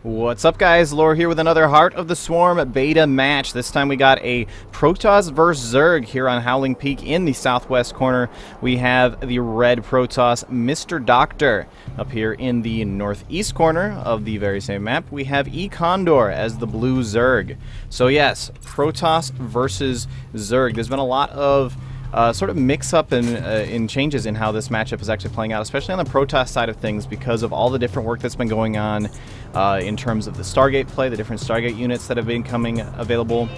What's up, guys? Lore here with another Heart of the Swarm beta match. This time we got a Protoss vs Zerg here on Howling Peak in the southwest corner. We have the red Protoss, MrDoctor. Up here in the northeast corner of the very same map, we have eCondor as the blue Zerg. So yes, Protoss versus Zerg. There's been a lot of sort of mix-up in changes in how this matchup is actually playing out, especially on the Protoss side of things, because of all the different work that's been going on in terms of the Stargate play, the different Stargate units that have been coming available,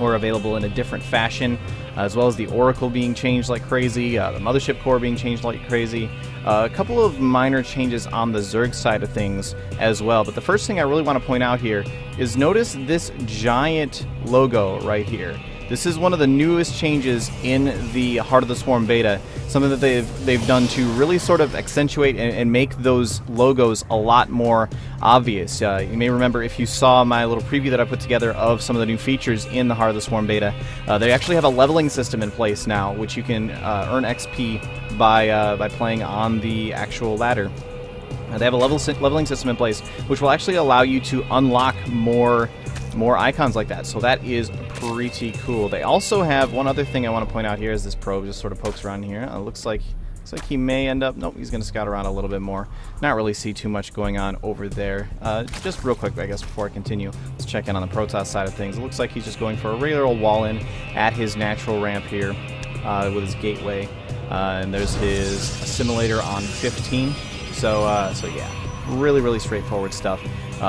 or available in a different fashion, as well as the Oracle being changed like crazy, the Mothership Core being changed like crazy, a couple of minor changes on the Zerg side of things as well. But the first thing I really want to point out here is notice this giant logo right here. This is one of the newest changes in the Heart of the Swarm beta, something that they've done to really sort of accentuate and make those logos a lot more obvious. You may remember, if you saw my little preview that I put together of some of the new features in the Heart of the Swarm beta, they actually have a leveling system in place now, which you can earn XP by playing on the actual ladder. They have a leveling system in place, which will actually allow you to unlock more icons like that, so that is pretty cool. They also have one other thing I want to point out here as this probe just sort of pokes around here. It looks like he may end up... Nope, he's going to scout around a little bit more. Not really see too much going on over there. Just real quick, I guess, before I continue, let's check in on the Protoss side of things. It looks like he's just going for a regular old wall-in at his natural ramp here with his gateway. And there's his assimilator on 15. So yeah, really straightforward stuff.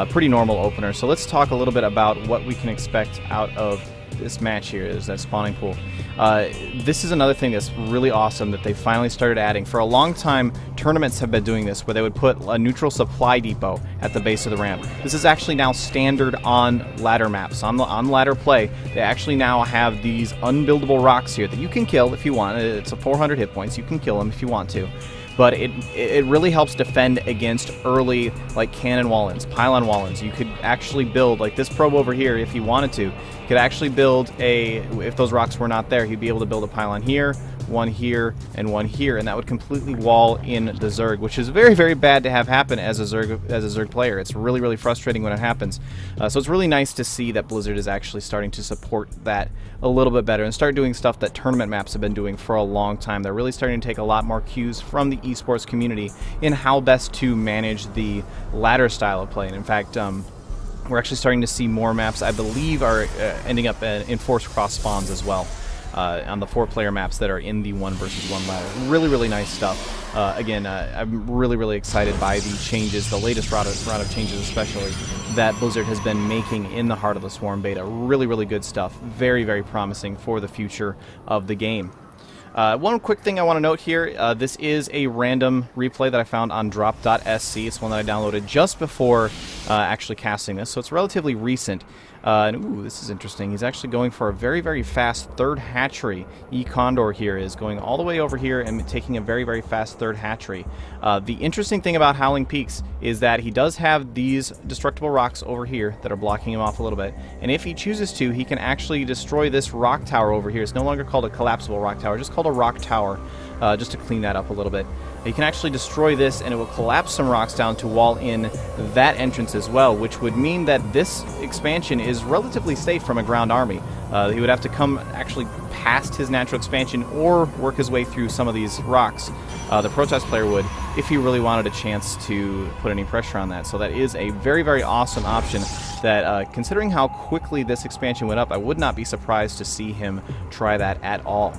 Pretty normal opener. So let's talk a little bit about what we can expect out of this match here. Is that spawning pool. This is another thing that's really awesome that they finally started adding. For a long time, tournaments have been doing this, where they would put a neutral supply depot at the base of the ramp. This is actually now standard on ladder maps. On ladder play, they actually now have these unbuildable rocks here that you can kill if you want. It's a 400 hit points. You can kill them if you want to. But it really helps defend against early, like, cannon wall-ins, pylon wall-ins. You could actually build, like this probe over here, if he wanted to, could actually build if those rocks were not there, he'd be able to build a pylon here, one here, and one here, and that would completely wall in the Zerg, which is very bad to have happen as a Zerg player. It's really frustrating when it happens. So it's really nice to see that Blizzard is actually starting to support that a little bit better and start doing stuff that tournament maps have been doing for a long time. They're really starting to take a lot more cues from the esports community in how best to manage the ladder style of play. And in fact, we're actually starting to see more maps, I believe, are ending up in forced cross spawns as well. On the 4-player maps that are in the 1 versus 1 ladder. Really nice stuff. Again, I'm really excited by the changes, the latest round of changes especially, that Blizzard has been making in the Heart of the Swarm beta. Really good stuff. Very promising for the future of the game. One quick thing I want to note here, this is a random replay that I found on drop.sc. It's one that I downloaded just before actually casting this, so it's relatively recent. And ooh, this is interesting. He's actually going for a very fast third hatchery. eCondor here is going all the way over here and taking a very fast third hatchery. The interesting thing about Howling Peaks is that he does have these destructible rocks over here that are blocking him off a little bit. And if he chooses to, he can actually destroy this rock tower over here. It's no longer called a collapsible rock tower, just called a rock tower, just to clean that up a little bit. You can actually destroy this, and it will collapse some rocks down to wall in that entrance as well, which would mean that this expansion is relatively safe from a ground army. He would have to come actually past his natural expansion or work his way through some of these rocks. The Protoss player would, if he really wanted a chance to put any pressure on that. So that is a very awesome option that, considering how quickly this expansion went up, I would not be surprised to see him try that at all.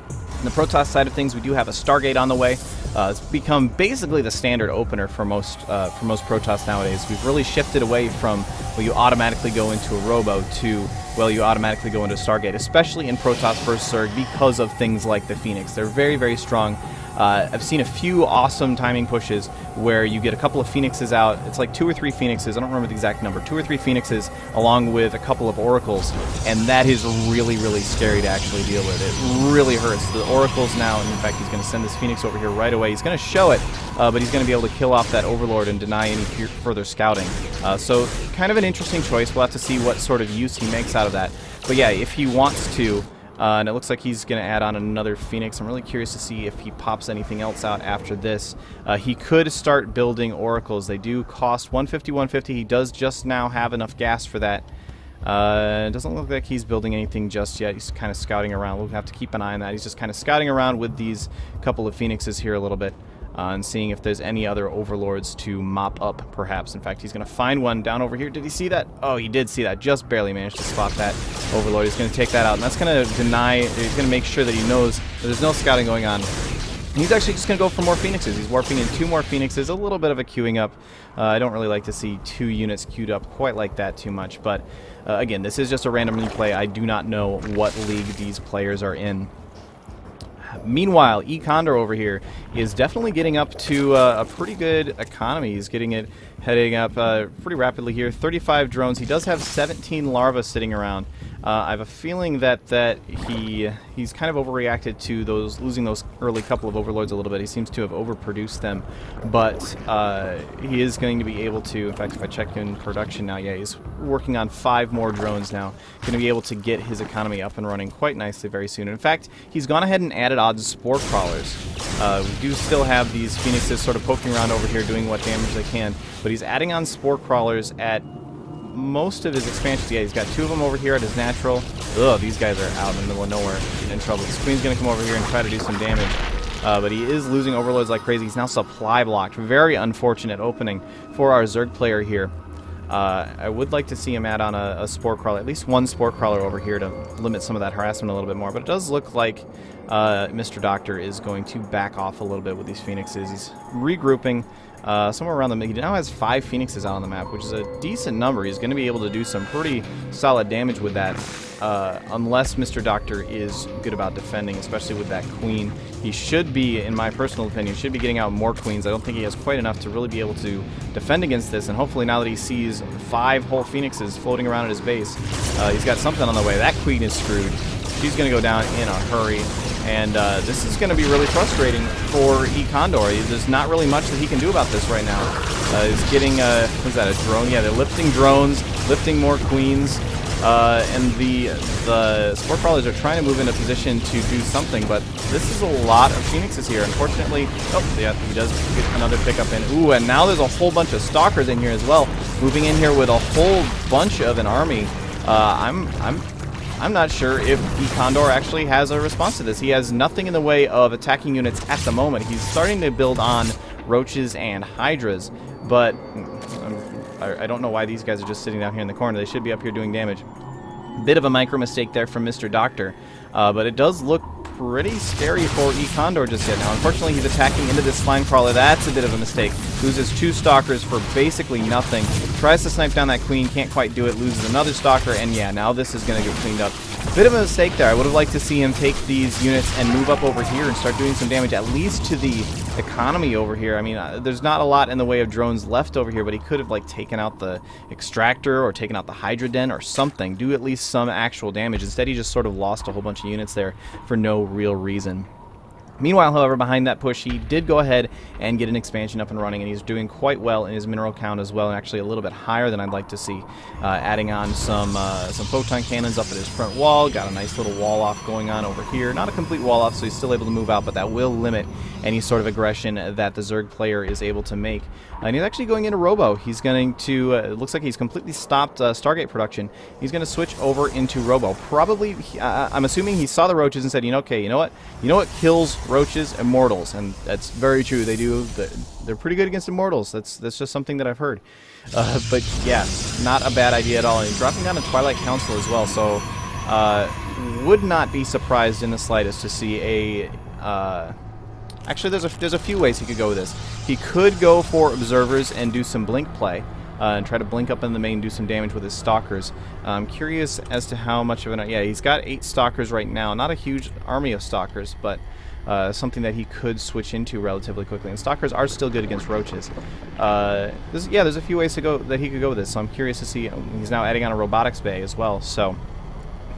On the Protoss side of things, we do have a Stargate on the way. It's become basically the standard opener for most Protoss nowadays. We've really shifted away from, well, you automatically go into a Robo to, well, you automatically go into a Stargate, especially in Protoss vs Zerg because of things like the Phoenix. They're very strong. I've seen a few awesome timing pushes where you get a couple of Phoenixes out. It's like 2 or 3 Phoenixes. I don't remember the exact number. 2 or 3 Phoenixes along with a couple of Oracles, and that is really scary to actually deal with. It really hurts. The Oracles now, and in fact, he's going to send this Phoenix over here right away. He's going to show it, but he's going to be able to kill off that Overlord and deny any further scouting. So kind of an interesting choice. We'll have to see what sort of use he makes out of that. But yeah, if he wants to, And it looks like he's going to add on another Phoenix. I'm really curious to see if he pops anything else out after this. He could start building Oracles. They do cost 150, 150. He does just now have enough gas for that. It doesn't look like he's building anything just yet. He's kind of scouting around. We'll have to keep an eye on that. He's just kind of scouting around with these couple of Phoenixes here a little bit. And seeing if there's any other overlords to mop up, perhaps. In fact, he's going to find one down over here. Did he see that? Oh, he did see that. Just barely managed to spot that overlord. He's going to take that out, and that's going to deny, he's going to make sure that he knows that there's no scouting going on. He's actually just going to go for more Phoenixes. He's warping in 2 more Phoenixes, a little bit of a queuing up. I don't really like to see 2 units queued up quite like that too much, but again, this is just a random replay. I do not know what league these players are in. Meanwhile, eCondor over here is definitely getting up to a pretty good economy. He's getting it heading up pretty rapidly here. 35 drones. He does have 17 larvae sitting around. I have a feeling that he's kind of overreacted to losing those early couple of overlords a little bit. He seems to have overproduced them, but he is going to be able to. In fact, if I check in production now, yeah, he's working on 5 more drones now. Going to be able to get his economy up and running quite nicely very soon. In fact, he's gone ahead and added odds spore crawlers. We do still have these Phoenixes sort of poking around over here doing what damage they can, but he's adding on spore crawlers at most of his expansions. Yeah, he's got 2 of them over here at his natural. Ugh, these guys are out in the middle of nowhere, getting in trouble. This Queen's going to come over here and try to do some damage. But he is losing overloads like crazy. He's now supply blocked. Very unfortunate opening for our Zerg player here. I would like to see him add on a spore crawler, at least 1 spore crawler over here to limit some of that harassment a little bit more. But it does look like MrDoctor is going to back off a little bit with these Phoenixes. He's regrouping somewhere around the mid. He now has 5 Phoenixes out on the map, which is a decent number. He's going to be able to do some pretty solid damage with that, unless MrDoctor is good about defending, especially with that Queen. He should be, in my personal opinion, should be getting out more Queens. I don't think he has quite enough to really be able to defend against this, and hopefully now that he sees 5 whole Phoenixes floating around at his base, he's got something on the way. That Queen is screwed. She's going to go down in a hurry. And this is going to be really frustrating for eCondor. There's not really much that he can do about this right now. He's getting, what is that, a drone? Yeah, they're lifting drones, lifting more Queens, and the spore crawlers are trying to move into position to do something, but this is a lot of Phoenixes here. Unfortunately, oh, yeah, he does get another pickup in. Ooh, and now there's a whole bunch of Stalkers in here as well, moving in here with a whole bunch of an army. I'm not sure if eCondor actually has a response to this. He has nothing in the way of attacking units at the moment. He's starting to build on Roaches and Hydras, but I don't know why these guys are just sitting down here in the corner. They should be up here doing damage. Bit of a micro mistake there from MrDoctor, but it does look pretty scary for eCondor just yet. Now, unfortunately, he's attacking into this slime crawler. That's a bit of a mistake. Loses 2 Stalkers for basically nothing. Tries to snipe down that Queen, can't quite do it. Loses another Stalker, and yeah, now this is going to get cleaned up. Bit of a mistake there. I would have liked to see him take these units and move up over here and start doing some damage, at least to the economy over here. I mean, there's not a lot in the way of drones left over here, but he could have, like, taken out the extractor or taken out the Hydra Den or something. Do at least some actual damage. Instead, he just sort of lost a whole bunch of units there for no real reason. Meanwhile, however, behind that push, he did go ahead and get an expansion up and running, and he's doing quite well in his mineral count as well, and actually a little bit higher than I'd like to see. Adding on some photon cannons up at his front wall, got a nice little wall off going on over here. Not a complete wall off, so he's still able to move out, but that will limit any sort of aggression that the Zerg player is able to make. And he's actually going into Robo. He's going to, it looks like he's completely stopped Stargate production. He's going to switch over into Robo. Probably, I'm assuming he saw the Roaches and said, okay, you know what? You know what kills Roaches? Immortals. And that's very true. They do. They're pretty good against Immortals. That's just something that I've heard. But yeah, not a bad idea at all. And he's dropping down a Twilight Council as well, so would not be surprised in the slightest to see a... Actually, there's a few ways he could go with this. He could go for Observers and do some blink play, and try to blink up in the main, do some damage with his Stalkers. I'm curious as to how much of an... Yeah, he's got 8 Stalkers right now. Not a huge army of Stalkers, but something that he could switch into relatively quickly. And Stalkers are still good against Roaches. There's a few ways to go that he could go with this, so I'm curious to see... He's now adding on a Robotics Bay as well, so...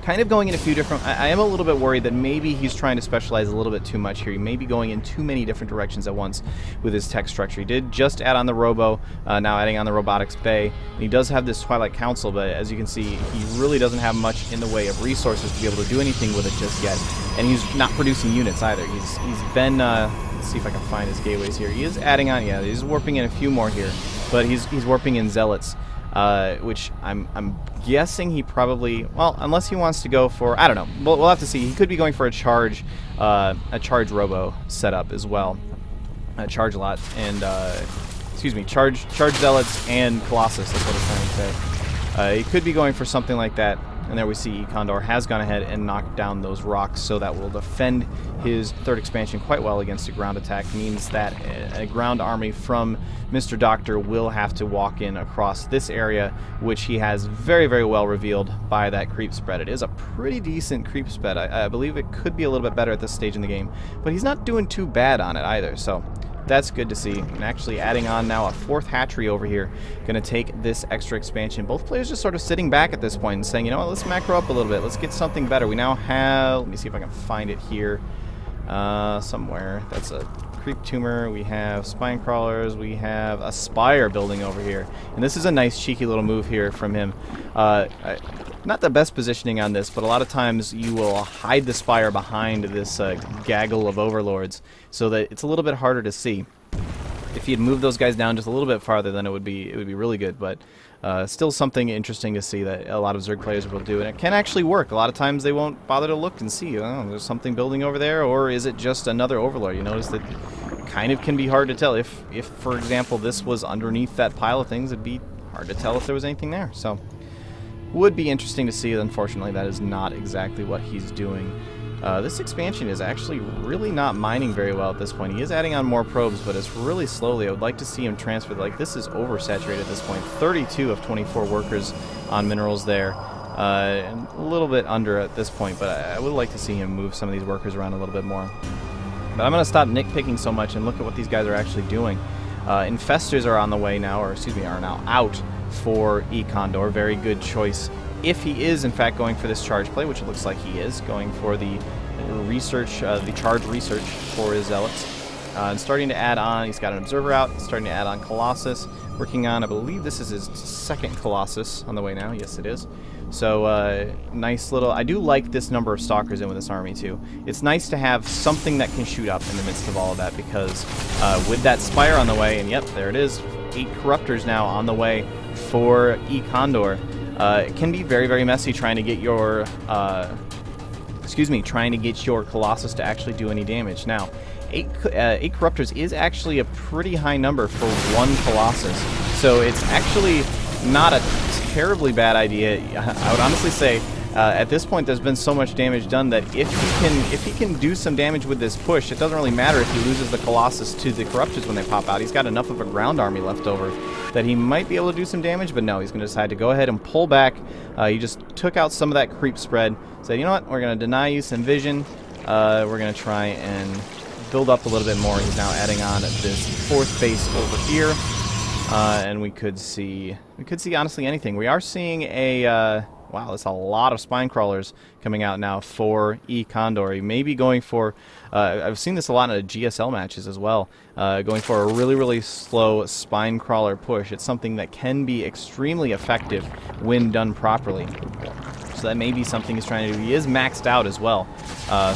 kind of going in a few different... I am a little bit worried that maybe he's trying to specialize a little bit too much here. He may be going in too many different directions at once with his tech structure. He did just add on the Robo, now adding on the Robotics Bay. And he does have this Twilight Council, but as you can see, he really doesn't have much in the way of resources to be able to do anything with it just yet. And he's not producing units either. He's been... let's see if I can find his gateways here. He is adding on... Yeah, he's warping in a few more here. But he's warping in Zealots. Which I'm guessing he probably, well, unless he wants to go for, I don't know, we'll have to see. He could be going for a charge robo setup as well, a charge lot, and excuse me, charge zealots and Colossus. That's what I'm trying to say. He could be going for something like that. And there we see eCondor has gone ahead and knocked down those rocks, so that will defend his third expansion quite well against a ground attack. Means that a ground army from MrDoctor will have to walk in across this area, which he has very, very well revealed by that creep spread. It is a pretty decent creep spread. I believe it could be a little bit better at this stage in the game, but he's not doing too bad on it either, so... That's good to see. And actually adding on now a fourth hatchery over here. Going to take this extra expansion. Both players just sort of sitting back at this point and saying, you know what, let's macro up a little bit. Let's get something better. We now have... Let me see if I can find it here somewhere. That's a creep tumor. We have spine crawlers. We have a spire building over here. And this is a nice cheeky little move here from him. Not the best positioning on this, but a lot of times you will hide the spire behind this gaggle of overlords so that it's a little bit harder to see. If you'd move those guys down just a little bit farther, then it would be really good, but still something interesting to see that a lot of Zerg players will do, and it can actually work. A lot of times they won't bother to look and see, oh, there's something building over there, or is it just another overlord? You notice that kind of can be hard to tell. If for example, this was underneath that pile of things, it'd be hard to tell if there was anything there, so... Would be interesting to see. Unfortunately, that is not exactly what he's doing. This expansion is actually really not mining very well at this point. He is adding on more probes, but it's really slowly. I would like to see him transfer. Like, this is oversaturated at this point. 32 of 24 workers on minerals there. And a little bit under at this point, but I would like to see him move some of these workers around a little bit more. But I'm going to stop nitpicking so much and look at what these guys are actually doing. Infestors are on the way now, or excuse me, are now out for eCondor. Very good choice if he is in fact going for this charge play, which it looks like he is, going for the research, the charge research for his zealots. And starting to add on, he's got an observer out, starting to add on Colossus, working on, I believe this is his second Colossus on the way now. Yes, it is. So, nice little... I do like this number of stalkers in with this army, too. It's nice to have something that can shoot up in the midst of all of that, because with that spire on the way, and yep, there it is, 8 corruptors now on the way for eCondor. It can be very, very messy trying to get your... trying to get your Colossus to actually do any damage. Now, 8 corruptors is actually a pretty high number for 1 Colossus, so it's actually not a terribly bad idea. I would honestly say at this point there's been so much damage done that if he can do some damage with this push, it doesn't really matter if he loses the Colossus to the corruptors when they pop out. He's got enough of a ground army left over that he might be able to do some damage, but no, he's going to decide to go ahead and pull back. He just took out some of that creep spread, said, you know what, we're going to deny you some vision. We're going to try and build up a little bit more. He's now adding on this 4th base over here. And we could see honestly anything. We are seeing a, wow, that's a lot of spine crawlers coming out now for eCondor. He may be going for, I've seen this a lot in the GSL matches as well, going for a really, really slow spine crawler push. It's something that can be extremely effective when done properly. So that may be something he's trying to do. He is maxed out as well.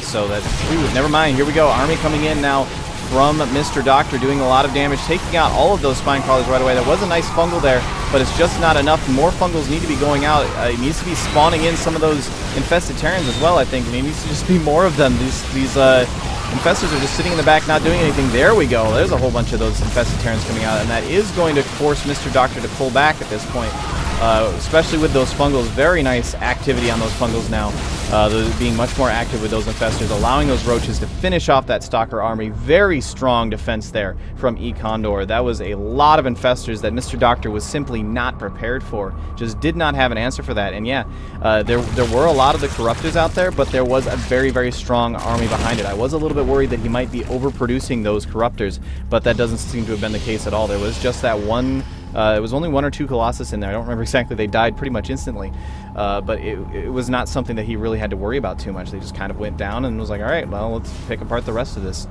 So that, ooh, never mind, here we go. Army coming in now from MrDoctor, doing a lot of damage, taking out all of those spine crawlers right away. There was a nice fungal there, but it's just not enough. More fungals need to be going out. It needs to be spawning in some of those infested Terrans as well, I think. And it needs to just be more of them. These infestors are just sitting in the back, not doing anything. There we go. There's a whole bunch of those infested Terrans coming out, and that is going to force MrDoctor to pull back at this point. Especially with those fungals. Very nice activity on those fungals now. Being much more active with those infestors, allowing those roaches to finish off that stalker army. Very strong defense there from eCondor. That was a lot of infestors that MrDoctor was simply not prepared for. Just did not have an answer for that. And yeah, there were a lot of the corruptors out there, but there was a very, very strong army behind it. I was a little bit worried that he might be overproducing those corruptors, but that doesn't seem to have been the case at all. There was just that one It was only 1 or 2 Colossus in there. I don't remember exactly. They died pretty much instantly. But it was not something that he really had to worry about too much. They just kind of went down and was like, all right, well, let's pick apart the rest of this.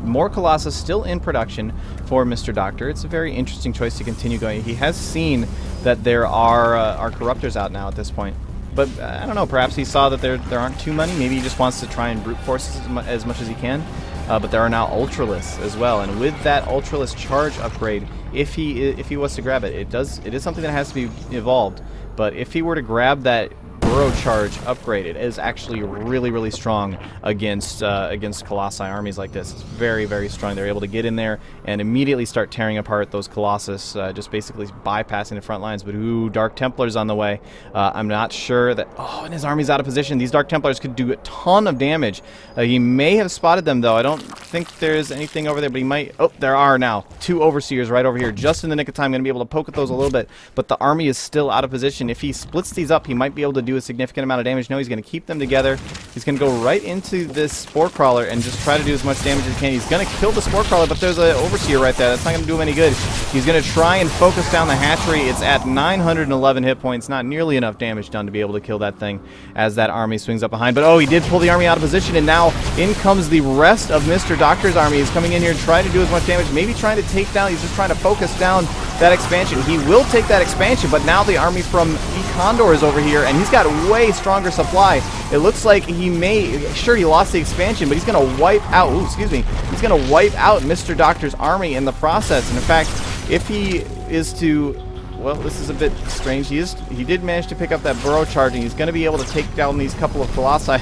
More Colossus still in production for MrDoctor. It's a very interesting choice to continue going. He has seen that there are Corruptors out now at this point. But I don't know, perhaps he saw that there aren't too many. Maybe he just wants to try and brute force as much as he can. But there are now Ultralists as well. And with that Ultralist charge upgrade, if he was to grab it, it is something that has to be evolved. But if he were to grab that Burrow charge upgrade, it is actually really, really strong against Colossi armies like this. It's very, very strong. They're able to get in there and immediately start tearing apart those Colossus, just basically bypassing the front lines. But ooh, Dark Templars on the way. I'm not sure that... Oh, and his army's out of position. These Dark Templars could do a ton of damage. He may have spotted them, though. I don't think there's anything over there, but he might... Oh, there are now 2 Overseers right over here. Just in the nick of time. Going to be able to poke at those a little bit, but the army is still out of position. If he splits these up, he might be able to do a significant amount of damage. No, he's going to keep them together. He's going to go right into this Spore Crawler and just try to do as much damage as he can. He's going to kill the Spore Crawler, but there's an Overseer right there. That's not going to do him any good. He's going to try and focus down the hatchery. It's at 911 hit points. Not nearly enough damage done to be able to kill that thing as that army swings up behind. But oh, he did pull the army out of position, and now in comes the rest of MrDoctor's army. He's coming in here trying to do as much damage, maybe trying to take down, he's just trying to focus down that expansion. He will take that expansion, but now the army from eCondor is over here, and he's got a way stronger supply. It looks like he may... Sure, he lost the expansion, but he's going to wipe out... Ooh, excuse me. He's going to wipe out MrDoctor's army in the process. And in fact, if he is to... Well, this is a bit strange. He did manage to pick up that Burrow charging. He's going to be able to take down these couple of Colossi.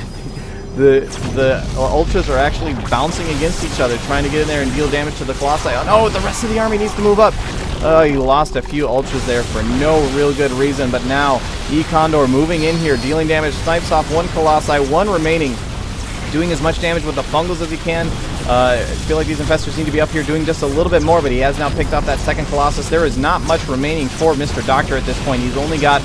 The Ultras are actually bouncing against each other, trying to get in there and deal damage to the Colossi. Oh no, the rest of the army needs to move up. He lost a few Ultras there for no real good reason, but now eCondor moving in here, dealing damage, snipes off 1 Colossi, 1 remaining, doing as much damage with the Fungals as he can. I feel like these Infestors need to be up here doing just a little bit more, but he has now picked up that 2nd Colossus. There is not much remaining for MrDoctor at this point. He's only got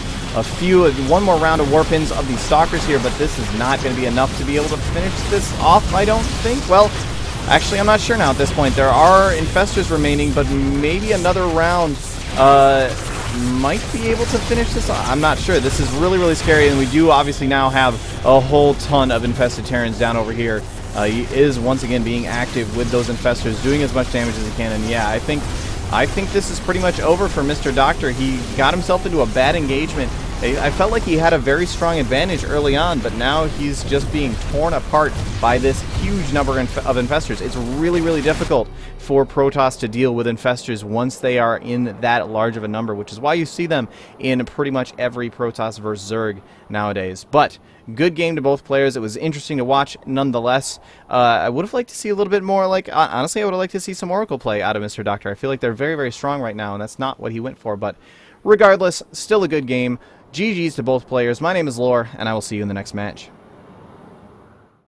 one more round of Warpins of these Stalkers here, but this is not going to be enough to be able to finish this off, I don't think. Well, actually, I'm not sure now at this point. There are Infestors remaining, but maybe another round might be able to finish this off. I'm not sure. This is really, really scary, and we do obviously now have a whole ton of Infested Terrans down over here. He is once again being active with those Infestors, doing as much damage as he can, and yeah, I think this is pretty much over for MrDoctor. He got himself into a bad engagement. I felt like he had a very strong advantage early on, but now he's just being torn apart by this huge number of Infestors. It's really, really difficult for Protoss to deal with Infestors once they are in that large of a number, which is why you see them in pretty much every Protoss versus Zerg nowadays. But good game to both players. It was interesting to watch nonetheless. I would have liked to see a little bit more, like, honestly, I would have liked to see some Oracle play out of MrDoctor. I feel like they're very, very strong right now, and that's not what he went for. But regardless, still a good game. GG's to both players. My name is Lore, and I will see you in the next match.